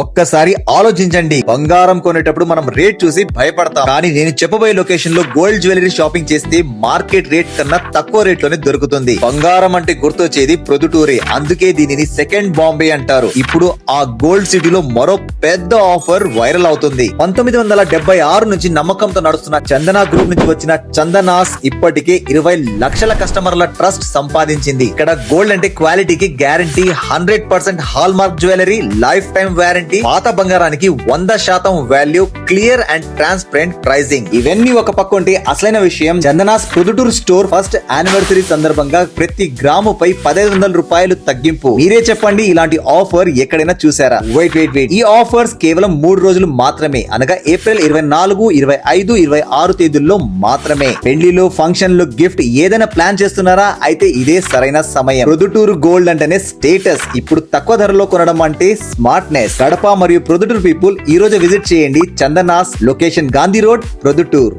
ఒక్కసారి ఆలోచించండి. బంగారం కొనేటప్పుడు మనం రేట్ చూసి భయపడతాం, కానీ నేను చెప్పబోయే లొకేషన్ లో గోల్డ్ జ్యువెలరీ షాపింగ్ చేస్తే మార్కెట్ రేట్ కన్నా తక్కువ రేట్ లోనే దొరుకుతుంది. బంగారం అంటే గుర్తొచ్చేది ప్రొద్దుటూరే, అందుకే దీనిని సెకండ్ బాంబే అంటారు. ఇప్పుడు ఆ గోల్డ్ సిటీలో మరో పెద్ద ఆఫర్ వైరల్ అవుతుంది. 1976 నుంచి నమ్మకంతో నడుస్తున్న చందన గ్రూప్ నుంచి వచ్చిన చందనాస్ ఇప్పటికే 20 లక్షల కస్టమర్ల ట్రస్ట్ సంపాదించింది. ఇక్కడ గోల్డ్ అంటే క్వాలిటీకి guarantee, 100% hallmark jewellery, lifetime warranty, పాత బంగారానికి 100% value, clear and transparent pricing. ఇవన్నీ ఒక పక్క ఉంటే అసలైన విషయం, Chandanas Proddatur store first anniversary సందర్భంగా ప్రతి గ్రాముపై 1500 రూపాయలు తగ్గింపు. మీరే చెప్పండి, ఇలాంటి ఆఫర్ ఎక్కడైనా చూసారా? వెయిట్ ఈ ఆఫర్స్ కేవలం 3 రోజులు మాత్రమే, అనగా ఏప్రిల్ 24, 25, 26 తేదీల్లో మాత్రమే. పెళ్లిలో, ఫంక్షన్లు, గిఫ్ట్ ఏదైనా ప్లాన్ చేస్తున్నారా? అయితే ఇదే సరైన సమయం. ప్రొద్దుటూరు గోల్డ్ అంటేనే స్టేటస్, ఇప్పుడు తక్కువ ధరలో కొనడం అంటే స్మార్ట్నెస్. కడప మరియు ప్రొద్దుటూరు పీపుల్ ఈ రోజు విజిట్ చేయండి చందనాస్, లొకేషన్ గాంధీ రోడ్, ప్రొద్దుటూరు.